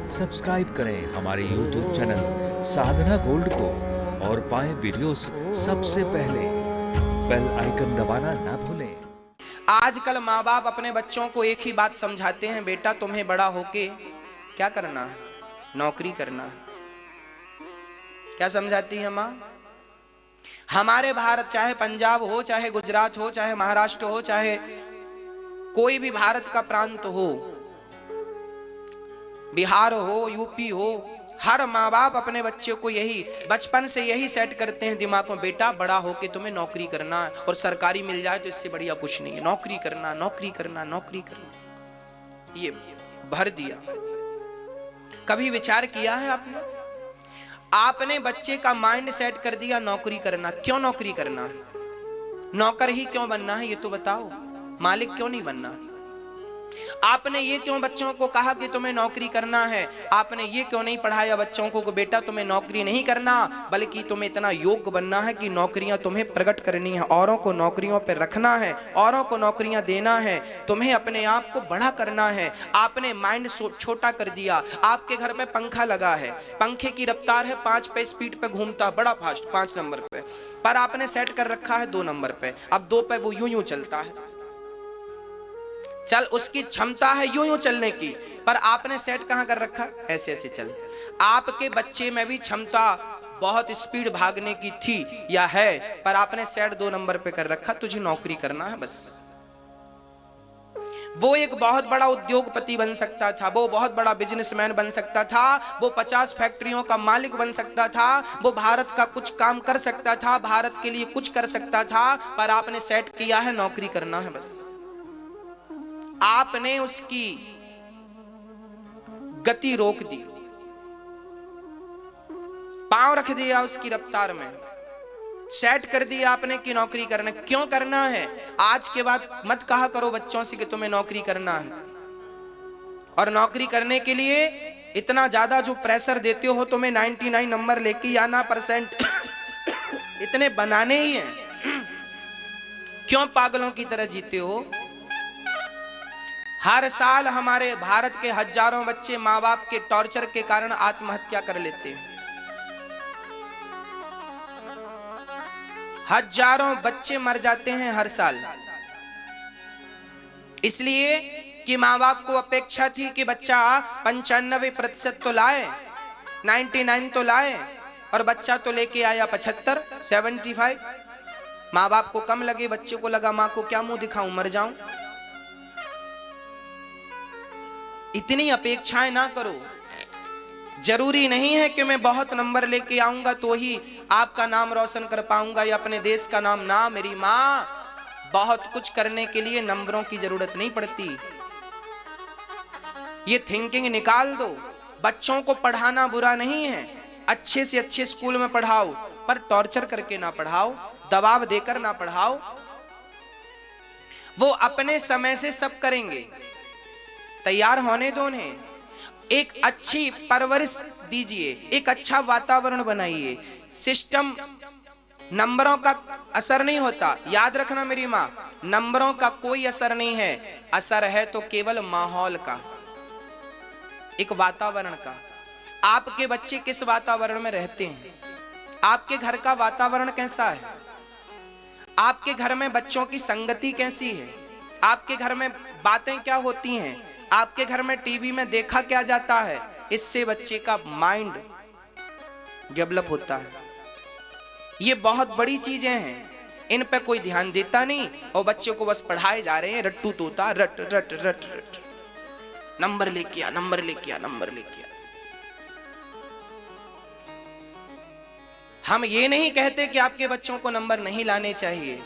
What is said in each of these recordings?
Subscribe करें हमारे YouTube channel साधना gold को और पाएं वीडियोस सबसे पहले। बेल आइकन दबाना ना भूलें। आजकल माँ बाप अपने बच्चों को एक ही बात समझाते हैं, बेटा तुम्हें बड़ा होके क्या करना है? नौकरी करना है। क्या समझाती है माँ? हमारे भारत, चाहे पंजाब हो, चाहे गुजरात हो, चाहे महाराष्ट्र हो, चाहे कोई भी भारत का प्रांत हो, बिहार हो, यूपी हो, हर माँ बाप अपने बच्चे को यही बचपन से यही सेट करते हैं दिमाग में, बेटा बड़ा होके तुम्हें नौकरी करना है और सरकारी मिल जाए तो इससे बढ़िया कुछ नहीं है। नौकरी करना, नौकरी करना, नौकरी करना, ये भर दिया। कभी विचार किया है आपने? आपने बच्चे का माइंड सेट कर दिया नौकरी करना। क्यों नौकरी करना है? नौकर ही क्यों बनना है ये तो बताओ। मालिक क्यों नहीं बनना? आपने ये क्यों बच्चों को कहा कि तुम्हें नौकरी करना है? आपने ये क्यों नहीं पढ़ाया बच्चों को बेटा तुम्हें नौकरी नहीं करना, बल्कि तुम्हें इतना योग्य बनना है कि नौकरियां तुम्हें प्रकट करनी है, औरों को नौकरियों पर रखना है, औरों को नौकरियां देना है, तुम्हें अपने आप को बड़ा करना है। आपने माइंड छोटा कर दिया। आपके घर में पंखा लगा है, पंखे की रफ्तार है 5 पे स्पीड पे घूमता, बड़ा फास्ट 5 नंबर पे, पर आपने सेट कर रखा है 2 नंबर पे। अब 2 पे वो यूं यूं चलता है। चल, उसकी क्षमता है यूं यूं चलने की, पर आपने सेट कहां कर रखा? ऐसे ऐसे चल। आपके बच्चे में भी क्षमता बहुत स्पीड भागने की थी या है, पर आपने सेट 2 नंबर पे कर रखा, तुझे नौकरी करना है बस। वो एक बहुत बड़ा उद्योगपति बन सकता था, वो बहुत बड़ा बिजनेसमैन बन सकता था, वो 50 फैक्ट्रियों का मालिक बन सकता था, वो भारत का कुछ काम कर सकता था, भारत के लिए कुछ कर सकता था, पर आपने सेट किया है नौकरी करना है बस। आपने उसकी गति रोक दी, पांव रख दिया उसकी रफ्तार में, सेट कर दिया आपने कि नौकरी करना। क्यों करना है? आज के बाद मत कहा करो बच्चों से कि तुम्हें नौकरी करना है, और नौकरी करने के लिए इतना ज्यादा जो प्रेशर देते हो, तुम्हें 99 नंबर लेके आना, परसेंट इतने बनाने ही हैं। क्यों पागलों की तरह जीते हो? हर साल हमारे भारत के हजारों बच्चे माँ बाप के टॉर्चर के कारण आत्महत्या कर लेते हैं। हजारों बच्चे मर जाते हैं हर साल, इसलिए कि माँ बाप को अपेक्षा थी कि बच्चा 95% तो लाए, 99 तो लाए, और बच्चा तो लेके आया 75, 75। माँ बाप को कम लगे, बच्चे को लगा माँ को क्या मुंह दिखाऊं, मर जाऊं। इतनी अपेक्षाएं ना करो। जरूरी नहीं है कि मैं बहुत नंबर लेके आऊंगा तो ही आपका नाम रोशन कर पाऊंगा या अपने देश का नाम। ना मेरी माँ, बहुत कुछ करने के लिए नंबरों की जरूरत नहीं पड़ती। ये थिंकिंग निकाल दो। बच्चों को पढ़ाना बुरा नहीं है, अच्छे से अच्छे स्कूल में पढ़ाओ, पर टॉर्चर करके ना पढ़ाओ, दबाव देकर ना पढ़ाओ। वो अपने समय से सब करेंगे, तैयार होने दो उन्हें। एक अच्छी परवरिश दीजिए, एक अच्छा वातावरण बनाइए। सिस्टम, नंबरों का असर नहीं होता, याद रखना मेरी माँ, नंबरों का कोई असर नहीं है। असर है तो केवल माहौल का, एक वातावरण का। आपके बच्चे किस वातावरण में रहते हैं? आपके घर का वातावरण कैसा है? आपके घर में बच्चों की संगति कैसी है? आपके घर में बातें क्या होती हैं? आपके घर में टीवी में देखा क्या जाता है? इससे बच्चे का माइंड डेवलप होता है। ये बहुत बड़ी चीजें हैं, इन पे कोई ध्यान देता नहीं, और बच्चे को बस पढ़ाए जा रहे हैं रट्टू तोता, रट रट रट रट, नंबर लेके आ, नंबर लेके आ, नंबर लेके आ। हम ये नहीं कहते कि आपके बच्चों को नंबर नहीं लाने चाहिए,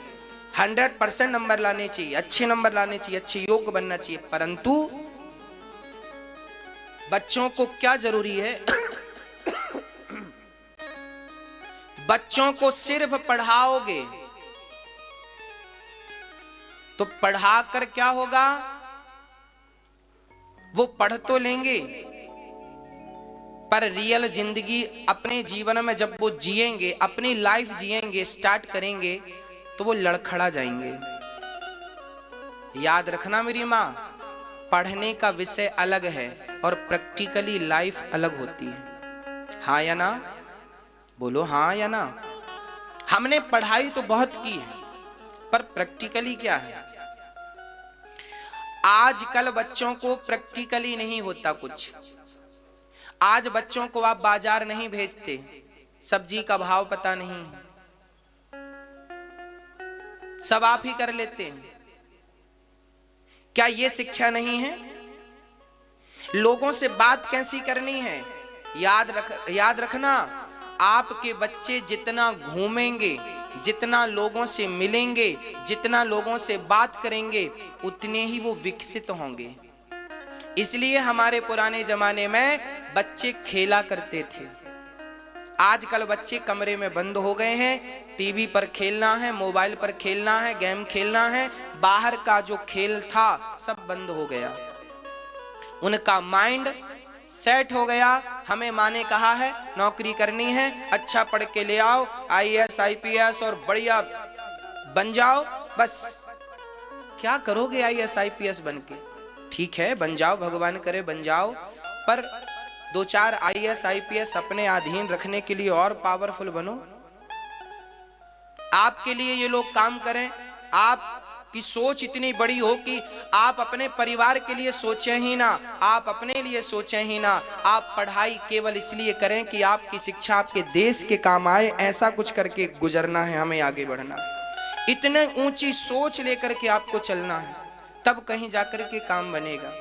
100% नंबर लाने चाहिए, अच्छे नंबर लाने चाहिए, अच्छे योग्य बनना चाहिए, परंतु बच्चों को क्या जरूरी है? बच्चों को सिर्फ पढ़ाओगे तो पढ़ाकर क्या होगा? वो पढ़ तो लेंगे, पर रियल जिंदगी अपने जीवन में जब वो जिएंगे, अपनी लाइफ जिएंगे, स्टार्ट करेंगे, तो वो लड़खड़ा जाएंगे। याद रखना मेरी माँ, पढ़ने का विषय अलग है और प्रैक्टिकली लाइफ अलग होती है। हाँ या ना? बोलो हाँ या ना। हमने पढ़ाई तो बहुत की है, पर प्रैक्टिकली क्या है? आजकल बच्चों को प्रैक्टिकली नहीं होता कुछ। आज बच्चों को आप बाजार नहीं भेजते, सब्जी का भाव पता नहीं, सब आप ही कर लेते हैं। क्या ये शिक्षा नहीं है? लोगों से बात कैसी करनी है? याद रखना, आपके बच्चे जितना घूमेंगे, जितना लोगों से मिलेंगे, जितना लोगों से बात करेंगे, उतने ही वो विकसित होंगे। इसलिए हमारे पुराने जमाने में बच्चे खेला करते थे। आजकल बच्चे कमरे में बंद हो गए हैं, टीवी पर खेलना है, मोबाइल पर खेलना है, गेम खेलना है, बाहर का जो खेल था सब बंद हो गया। उनका माइंड सेट हो गया। हमें माँ ने कहा है नौकरी करनी है, अच्छा पढ़ के ले आओ, IAS IPS और बढ़िया बन जाओ। बस क्या करोगे IAS IPS बन के? ठीक है बन जाओ, भगवान करे बन जाओ, पर 2-4 IAS IPS अपने अधीन रखने के लिए और पावरफुल बनो। आपके लिए ये लोग काम करें, आपकी सोच इतनी बड़ी हो कि आप अपने परिवार के लिए सोचें ही ना, आप अपने लिए सोचें ही ना। आप पढ़ाई केवल इसलिए करें कि आपकी शिक्षा आपके देश के काम आए, ऐसा कुछ करके गुजरना है, हमें आगे बढ़ना है। इतने ऊंची सोच लेकर के आपको चलना है, तब कहीं जाकर के काम बनेगा।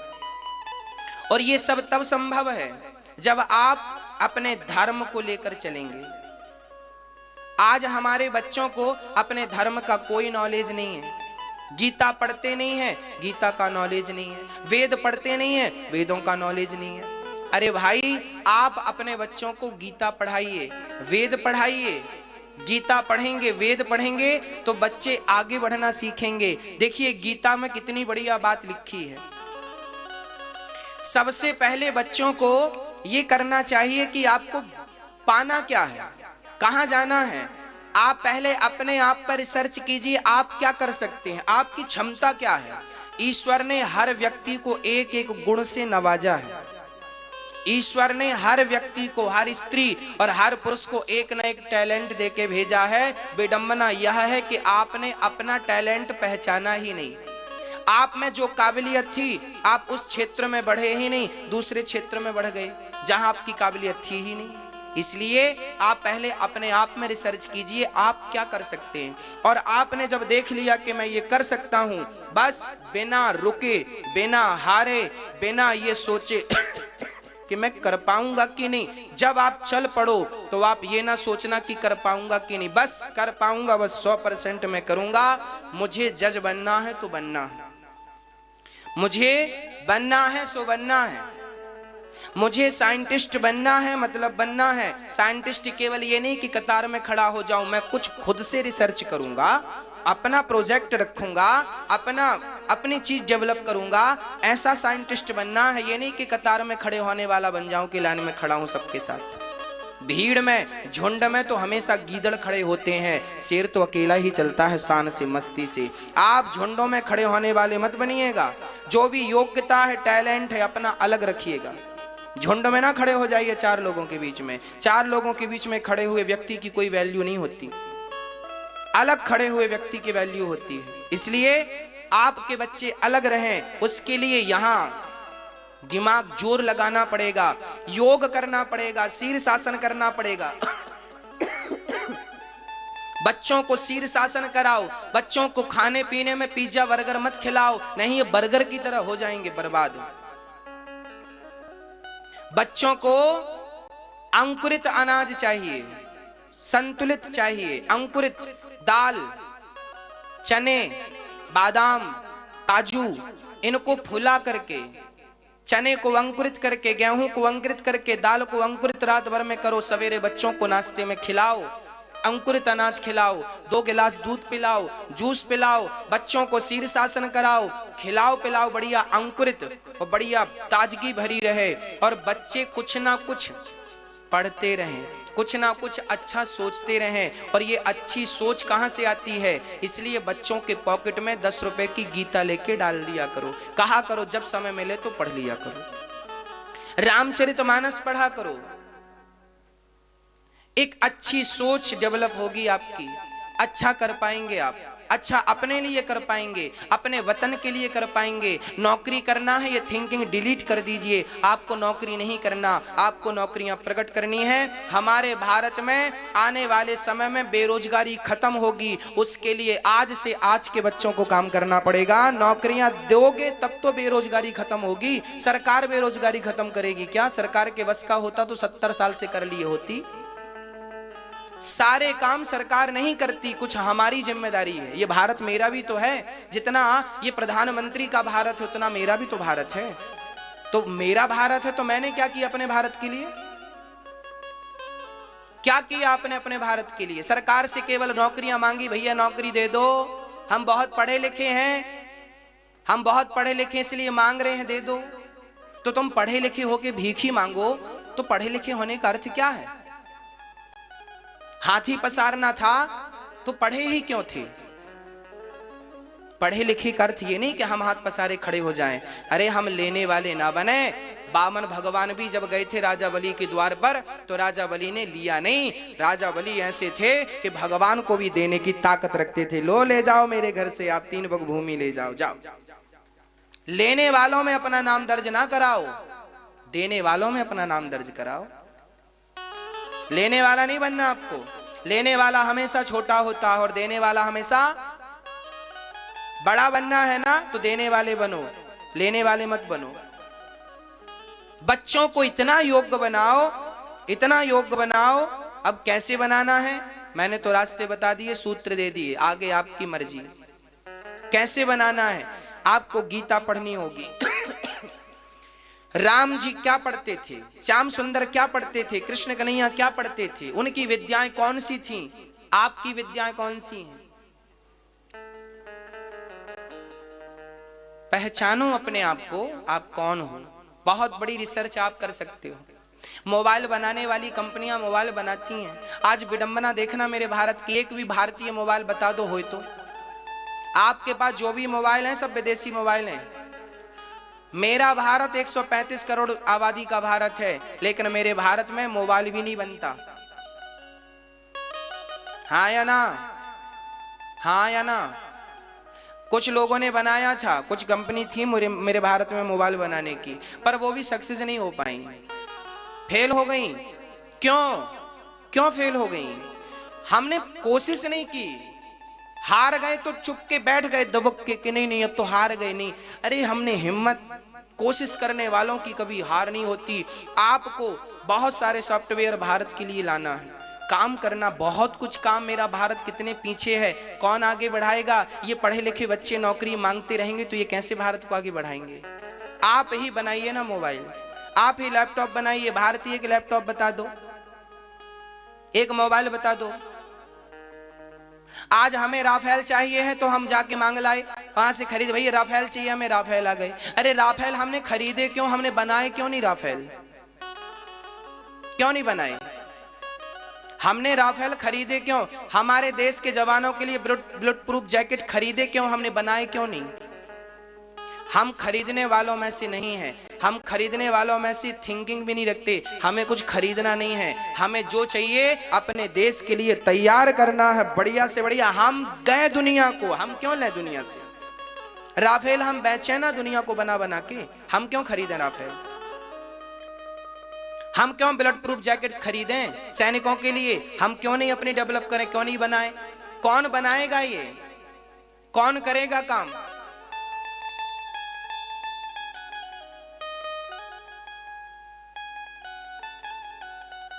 और ये सब तब संभव है जब आप अपने धर्म को लेकर चलेंगे। आज हमारे बच्चों को अपने धर्म का कोई नॉलेज नहीं है। गीता पढ़ते नहीं है, गीता का नॉलेज नहीं है। वेद पढ़ते नहीं है, वेदों का नॉलेज नहीं है। अरे भाई, आप अपने बच्चों को गीता पढ़ाइए, वेद पढ़ाइए। गीता पढ़ेंगे, वेद पढ़ेंगे तो बच्चे आगे बढ़ना सीखेंगे। देखिए गीता में कितनी बढ़िया बात लिखी है। सबसे पहले बच्चों को ये करना चाहिए कि आपको पाना क्या है, कहां जाना है। आप पहले अपने आप पर रिसर्च कीजिए, आप क्या कर सकते हैं, आपकी क्षमता क्या है। ईश्वर ने हर व्यक्ति को एक एक गुण से नवाजा है। ईश्वर ने हर व्यक्ति को, हर स्त्री और हर पुरुष को एक न एक टैलेंट देके भेजा है। विडंबना यह है कि आपने अपना टैलेंट पहचाना ही नहीं। आप में जो काबिलियत थी, आप उस क्षेत्र में बढ़े ही नहीं, दूसरे क्षेत्र में बढ़ गए जहां आपकी काबिलियत थी ही नहीं। इसलिए आप पहले अपने आप में रिसर्च कीजिए, आप क्या कर सकते हैं। और आपने जब देख लिया कि मैं ये कर सकता हूं, बस बिना रुके, बिना हारे, बिना ये सोचे कि मैं कर पाऊंगा कि नहीं, जब आप चल पड़ो तो आप ये ना सोचना कि कर पाऊंगा कि नहीं, बस कर पाऊंगा, बस 100% मैं करूंगा। मुझे जज बनना है तो बनना है, मुझे बनना है सो बनना है, मुझे साइंटिस्ट बनना है मतलब बनना है। साइंटिस्ट केवल ये नहीं कि कतार में खड़ा हो जाऊं, मैं कुछ खुद से रिसर्च करूंगा, अपना प्रोजेक्ट रखूंगा, अपनी चीज डेवलप करूंगा। ऐसा साइंटिस्ट बनना है, ये नहीं कि कतार में खड़े होने वाला बन जाऊं कि लाइन में खड़ा हूं सबके साथ। भीड़ में, झुंड में तो हमेशा गीदड़ खड़े होते हैं, शेर तो अकेला ही चलता है शान से, मस्ती से। आप झुंडों में खड़े होने वाले मत बनिएगा। जो भी योग्यता है, टैलेंट है, अपना अलग रखिएगा। झुंड में ना खड़े हो जाइए 4 लोगों के बीच में। 4 लोगों के बीच में खड़े हुए व्यक्ति की कोई वैल्यू नहीं होती, अलग खड़े हुए व्यक्ति की वैल्यू होती है। इसलिए आपके बच्चे अलग रहें, उसके लिए यहाँ दिमाग जोर लगाना पड़ेगा, योग करना पड़ेगा, शीर्षासन करना पड़ेगा। बच्चों को शीर्षासन कराओ, बच्चों को खाने पीने में पिज्जा बर्गर मत खिलाओ, नहीं ये बर्गर की तरह हो जाएंगे बर्बाद। बच्चों को अंकुरित अनाज चाहिए, संतुलित चाहिए। अंकुरित दाल, चने, बादाम, काजू, इनको फुला करके, चने को अंकुरित करके, गेहूं को अंकुरित करके, दाल को अंकुरित रात भर में करो, सवेरे बच्चों को नाश्ते में खिलाओ। अंकुरित अनाज खिलाओ, 2 गिलास दूध पिलाओ, जूस पिलाओ, बच्चों को शीर्षासन कराओ, खिलाओ पिलाओ, बढ़िया अंकुरित और बढ़िया ताजगी भरी रहे। और बच्चे कुछ ना कुछ पढ़ते रहें, कुछ ना कुछ अच्छा सोचते रहें। और ये अच्छी सोच कहाँ से आती है? इसलिए बच्चों के पॉकेट में 10 रुपए की गीता लेके डाल दिया करो, कहा करो जब समय मिले तो पढ़ लिया करो, रामचरितमानस पढ़ा करो। एक अच्छी सोच डेवलप होगी आपकी, अच्छा कर पाएंगे आप, अच्छा अपने लिए कर पाएंगे, अपने वतन के लिए कर पाएंगे। नौकरी करना है ये थिंकिंग डिलीट कर दीजिए, आपको नौकरी नहीं करना, आपको नौकरियां प्रकट करनी है। हमारे भारत में आने वाले समय में बेरोजगारी खत्म होगी, उसके लिए आज से आज के बच्चों को काम करना पड़ेगा। नौकरियां दोगे तब तो बेरोजगारी खत्म होगी। सरकार बेरोजगारी खत्म करेगी क्या? सरकार के बस का होता तो 70 साल से कर लिए होती। सारे काम सरकार नहीं करती, कुछ हमारी जिम्मेदारी है। ये भारत मेरा भी तो है, जितना ये प्रधानमंत्री का भारत है उतना मेरा भी तो भारत है। तो मेरा भारत है तो मैंने क्या किया अपने भारत के लिए? क्या किया आपने अपने भारत के लिए? सरकार से केवल नौकरियां मांगी, भैया नौकरी दे दो, हम बहुत पढ़े लिखे हैं, हम बहुत पढ़े लिखे इसलिए मांग रहे हैं, दे दो। तो तुम पढ़े लिखे होके भीख ही मांगो तो पढ़े लिखे होने का अर्थ क्या है? हाथी पसारना था तो पढ़े ही क्यों थे? पढ़े लिखे का अर्थ ये नहीं कि हम हाथ पसारे खड़े हो जाएं। अरे हम लेने वाले ना बने। बामन भगवान भी जब गए थे राजा बलि के द्वार पर तो राजा बलि ने लिया नहीं। राजा बलि ऐसे थे कि भगवान को भी देने की ताकत रखते थे। लो ले जाओ मेरे घर से आप 3 बग भूमि ले जाओ, जाओ। लेने वालों में अपना नाम दर्ज ना कराओ, देने वालों में अपना नाम दर्ज कराओ। लेने वाला नहीं बनना आपको, लेने वाला हमेशा छोटा होता है और देने वाला हमेशा बड़ा बनना है ना, तो देने वाले बनो, लेने वाले मत बनो। बच्चों को इतना योग्य बनाओ, इतना योग्य बनाओ। अब कैसे बनाना है? मैंने तो रास्ते बता दिए, सूत्र दे दिए, आगे आपकी मर्जी। कैसे बनाना है? आपको गीता पढ़नी होगी। राम जी क्या पढ़ते थे, श्याम सुंदर क्या पढ़ते थे, कृष्ण कन्हैया क्या पढ़ते थे, उनकी विद्याएं कौन सी थीं, आपकी विद्याएं कौन सी हैं? पहचानो अपने आप को, आप कौन हो। बहुत बड़ी रिसर्च आप कर सकते हो। मोबाइल बनाने वाली कंपनियां मोबाइल बनाती हैं। आज विडंबना देखना, मेरे भारत की एक भी भारतीय मोबाइल बता दो हो तो। आपके पास जो भी मोबाइल हैं सब विदेशी मोबाइल हैं। मेरा भारत 135 करोड़ आबादी का भारत है, लेकिन मेरे भारत में मोबाइल भी नहीं बनता। हाँ या ना? हाँ या ना? कुछ लोगों ने बनाया था, कुछ कंपनी थी मेरे भारत में मोबाइल बनाने की, पर वो भी सक्सेस नहीं हो पाई, फेल हो गई। क्यों फेल हो गई? हमने कोशिश नहीं की। हार गए तो चुप के बैठ गए दबक के कि नहीं अब तो हार गए। नहीं, अरे हमने हिम्मत, कोशिश करने वालों की कभी हार नहीं होती। आपको बहुत सारे सॉफ्टवेयर भारत के लिए लाना है, काम करना, बहुत कुछ काम। मेरा भारत कितने पीछे है, कौन आगे बढ़ाएगा? ये पढ़े लिखे बच्चे नौकरी मांगते रहेंगे तो ये कैसे भारत को आगे बढ़ाएंगे? आप ही बनाइए ना मोबाइल, आप ही लैपटॉप बनाइए। भारतीय के लैपटॉप बता दो, एक मोबाइल बता दो। आज हमें राफेल चाहिए है तो हम जाके मांग लाए, वहां से खरीद, भैया राफेल चाहिए हमें, राफेल आ गए। अरे राफेल हमने खरीदे क्यों, हमने बनाए क्यों नहीं? राफेल क्यों नहीं बनाए? हमने राफेल खरीदे क्यों? हमारे देश के जवानों के लिए बुलेट प्रूफ जैकेट खरीदे क्यों? हमने बनाए क्यों नहीं? हम खरीदने वालों में से नहीं है, हम खरीदने वालों में से थिंकिंग भी नहीं रखते। हमें कुछ खरीदना नहीं है, हमें जो चाहिए अपने देश के लिए तैयार करना है, बढ़िया से बढ़िया। हम गए दुनिया को, हम क्यों लें दुनिया से? राफेल हम बेचे ना दुनिया को बना बना के, हम क्यों खरीदें राफेल? हम क्यों बुलेट प्रूफ जैकेट खरीदें सैनिकों के लिए? हम क्यों नहीं अपनी डेवलप करें, क्यों नहीं बनाए? कौन बनाएगा ये? कौन करेगा काम?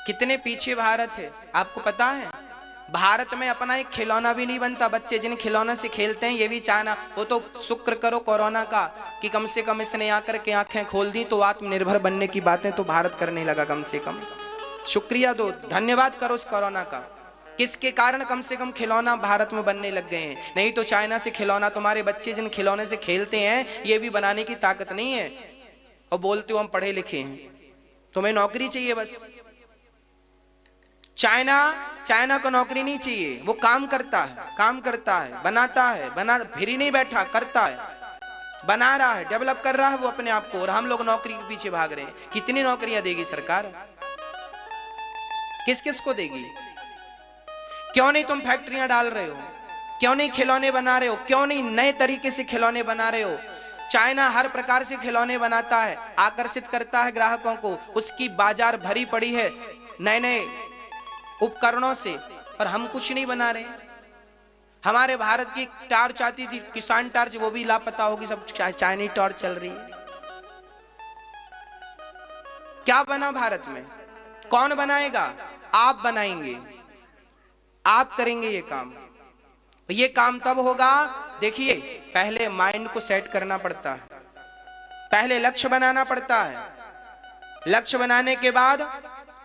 कितने पीछे भारत है, आपको पता है? भारत में अपना एक खिलौना भी नहीं बनता। बच्चे जिन खिलौनों से खेलते हैं ये भी चाहना, वो तो शुक्र करो कोरोना का कि कम से कम इसने आकर के आंखें खोल दी, तो आत्मनिर्भर बनने की बातें तो भारत करने लगा। कम से कम शुक्रिया दो, धन्यवाद करो उस कोरोना का, किसके कारण कम से कम खिलौना भारत में बनने लग गए हैं। नहीं तो चाइना से खिलौना, तुम्हारे बच्चे जिन खिलौने से खेलते हैं ये भी बनाने की ताकत नहीं है। और बोलते हो हम पढ़े लिखे हैं, तुम्हें नौकरी चाहिए बस। चाइना को नौकरी नहीं चाहिए, वो काम करता है, बनाता है, फिर ही नहीं बैठा, करता है, बना रहा है, डेवलप कर रहा है वो अपने आप को, और हम लोग नौकरी के पीछे भाग रहे हैं। कितनी नौकरियां देगी सरकार, किस किस को देगी? क्यों नहीं तुम फैक्ट्रियां डाल रहे हो? क्यों नहीं खिलौने बना रहे हो? क्यों नहीं नए तरीके से खिलौने बना रहे हो? चाइना हर प्रकार से खिलौने बनाता है, आकर्षित करता है ग्राहकों को, उसकी बाजार भरी पड़ी है नए नए उपकरणों से, पर हम कुछ नहीं बना रहे। हमारे भारत की टॉर्च आती थी, किसान टॉर्च, वो भी लापता होगी, सब चाइनीज टॉर्च चल रही है। क्या बना भारत में? कौन बनाएगा? आप बनाएंगे, आप करेंगे ये काम। ये काम तब होगा, देखिए, पहले माइंड को सेट करना पड़ता है, पहले लक्ष्य बनाना पड़ता है, लक्ष्य बनाने के बाद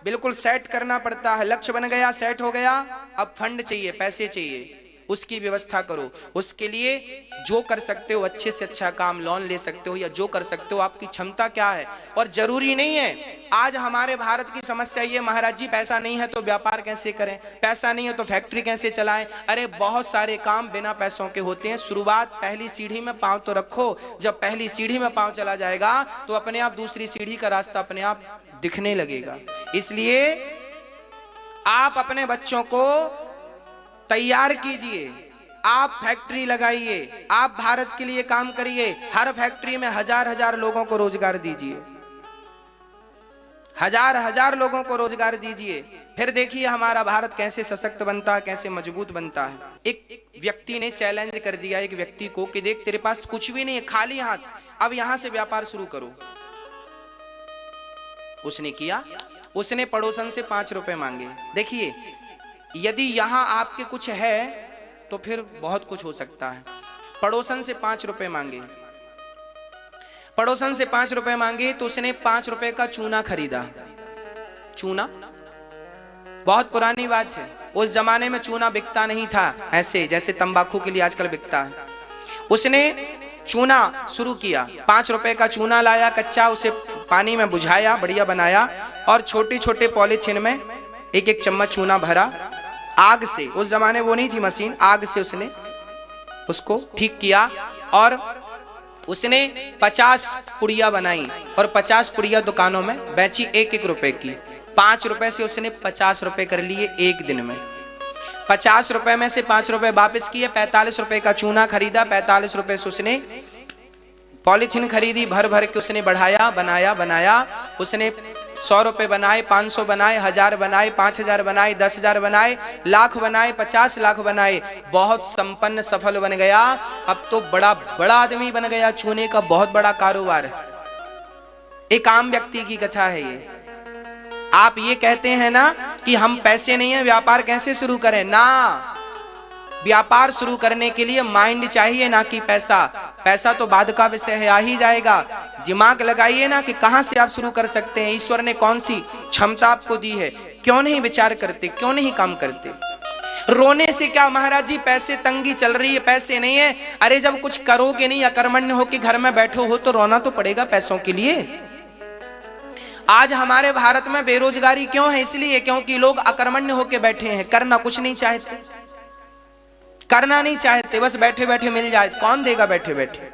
बिल्कुल सेट करना पड़ता है। लक्ष्य बन गया, सेट हो गया, अब फंड चाहिए, पैसे चाहिए, उसकी व्यवस्था करो। उसके लिए जो कर सकते हो, अच्छे से अच्छा काम, लोन ले सकते हो, या जो कर सकते हो, आपकी क्षमता क्या है। और जरूरी नहीं है, आज हमारे भारत की समस्या ये, महाराज जी पैसा नहीं है तो व्यापार कैसे करें, पैसा नहीं है तो फैक्ट्री कैसे चलाएं। अरे बहुत सारे काम बिना पैसों के होते हैं। शुरुआत पहली सीढ़ी में पांव तो रखो, जब पहली सीढ़ी में पांव चला जाएगा तो अपने आप दूसरी सीढ़ी का रास्ता अपने आप दिखने लगेगा। इसलिए आप अपने बच्चों को तैयार कीजिए, आप फैक्ट्री लगाइए, आप भारत के लिए काम करिए, हर फैक्ट्री में हजार हजार लोगों को रोजगार दीजिए, हजार हजार लोगों को रोजगार दीजिए। फिर देखिए हमारा भारत कैसे सशक्त बनता है, कैसे मजबूत बनता है। एक व्यक्ति ने चैलेंज कर दिया एक व्यक्ति को कि देख तेरे पास कुछ भी नहीं है, खाली हाथ, अब यहां से व्यापार शुरू करो। उसने किया, उसने पड़ोसन से 5 रुपए मांगे। देखिए यदि यहां आपके कुछ है तो फिर बहुत कुछ हो सकता है। पड़ोसन से 5 रुपए मांगे, पड़ोसन से 5 रुपए मांगे तो उसने 5 रुपए का चूना खरीदा। चूना बहुत पुरानी बात है, उस जमाने में चूना बिकता नहीं था ऐसे जैसे तंबाकू के लिए आजकल बिकता है। उसने चूना शुरू किया, 5 रुपए का चूना लाया कच्चा, उसे पानी में बुझाया, बढ़िया बनाया, और छोटे छोटे पॉलीथिन में एक एक चम्मच चूना भरा। आग से, उस जमाने वो नहीं थी मशीन, आग से उसने उसको ठीक किया, और उसने 50 पुड़िया बनाई और 50 पुड़िया दुकानों में बेची 1-1 रुपए की। 5 रुपए से उसने 50 रुपए कर लिए एक दिन में। 50 रुपए में से 5 रुपए वापस किए, 45 रुपए का चूना खरीदा, 45 रुपए से उसने पॉलीथीन खरीदी, भर भर के उसने बढ़ाया, बनाया। उसने 100 रुपए बनाए, 500 बनाए, 1000 बनाए, 5000 बनाए, 10,000 बनाए, लाख बनाए, 50 लाख बनाए, बहुत संपन्न सफल बन गया। अब तो बड़ा बड़ा आदमी बन गया, चूने का बहुत बड़ा कारोबार। एक आम व्यक्ति की कथा है ये। आप ये कहते हैं ना कि हम पैसे नहीं है, व्यापार कैसे शुरू करें? ना, व्यापार शुरू करने के लिए माइंड चाहिए, ना कि पैसा। पैसा तो बाद का विषय है, आ ही जाएगा। दिमाग लगाइए ना कि कहां से आप शुरू कर सकते हैं, ईश्वर ने कौन सी क्षमता आपको दी है। क्यों नहीं विचार करते, क्यों नहीं काम करते? रोने से क्या महाराज जी, पैसे तंगी चल रही है, पैसे नहीं है। अरे जब कुछ करोगे नहीं, अकर्मण्य हो कि घर में बैठो हो, तो रोना तो पड़ेगा पैसों के लिए। आज हमारे भारत में बेरोजगारी क्यों है? इसलिए क्योंकि लोग अकर्मण्य होकर बैठे हैं, करना कुछ नहीं चाहते, करना नहीं चाहते, बस बैठे बैठे मिल जाए। कौन देगा बैठे बैठे?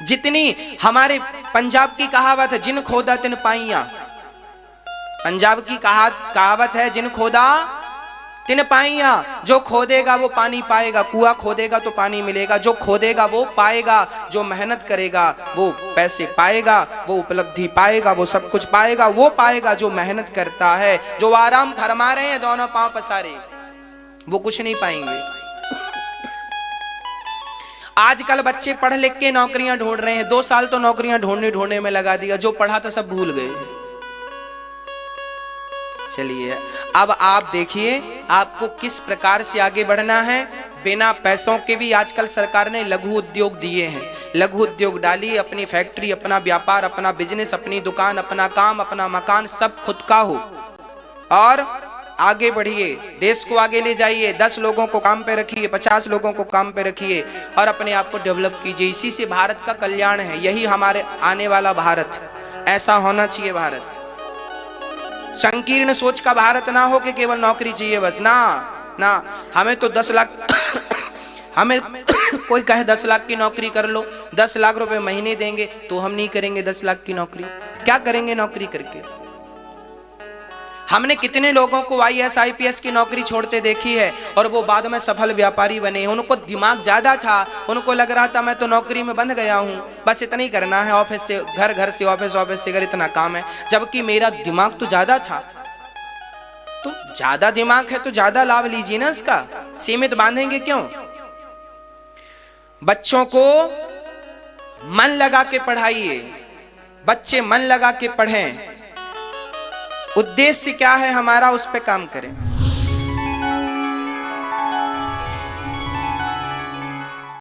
जितनी हमारे पंजाब की कहावत है, जिन खोदा तिन पाइया। पंजाब की कहावत है, जिन खोदा तिन पाइया। जो खोदेगा वो पानी पाएगा, कुआं खोदेगा तो पानी मिलेगा। जो खोदेगा वो पाएगा, जो मेहनत करेगा वो पैसे पाएगा, वो उपलब्धि पाएगा, वो सब कुछ पाएगा। वो पाएगा जो मेहनत करता है। जो आराम फरमा रहे हैं दोनों पांव पसारे, वो कुछ नहीं पाएंगे। आजकल बच्चे पढ़ लिख के नौकरियां ढूंढ रहे हैं, 2 साल तो नौकरियां ढूंढने में लगा दिया, जो पढ़ा था सब भूल गए। चलिए अब आप देखिए आपको किस प्रकार से आगे बढ़ना है। बिना पैसों के भी आजकल सरकार ने लघु उद्योग दिए हैं। लघु उद्योग डालिए, अपनी फैक्ट्री, अपना व्यापार, अपना बिजनेस, अपनी दुकान, अपना काम, अपना मकान सब खुद का हो, और आगे बढ़िए, देश को आगे ले जाइए। 10 लोगों को काम पे रखिए, 50 लोगों को काम पे रखिए, और अपने आप को डेवलप कीजिए। इसी से भारत का कल्याण है, यही हमारे आने वाला भारत, ऐसा होना चाहिए भारत। संकीर्ण सोच का भारत ना हो कि केवल नौकरी चाहिए बस, ना ना। हमें तो 10 लाख हमें कोई कहे 10 लाख की नौकरी कर लो, 10 लाख रुपए महीने देंगे, तो हम नहीं करेंगे 10 लाख की नौकरी। क्या करेंगे नौकरी करके? हमने कितने लोगों को IAS IPS की नौकरी छोड़ते देखी है और वो बाद में सफल व्यापारी बने। उनको दिमाग ज्यादा था, उनको लग रहा था मैं तो नौकरी में बंध गया हूं, बस इतना ही करना है, ऑफिस से घर, घर से ऑफिस, ऑफिस से घर, इतना काम है। जबकि मेरा दिमाग तो ज्यादा था। तो ज्यादा दिमाग है तो ज्यादा लाभ लीजिए ना इसका, सीमित बांधेंगे क्यों? बच्चों को मन लगा के पढ़ाइए, बच्चे मन लगा के पढ़ें। उद्देश्य क्या है हमारा, उस पे काम करें।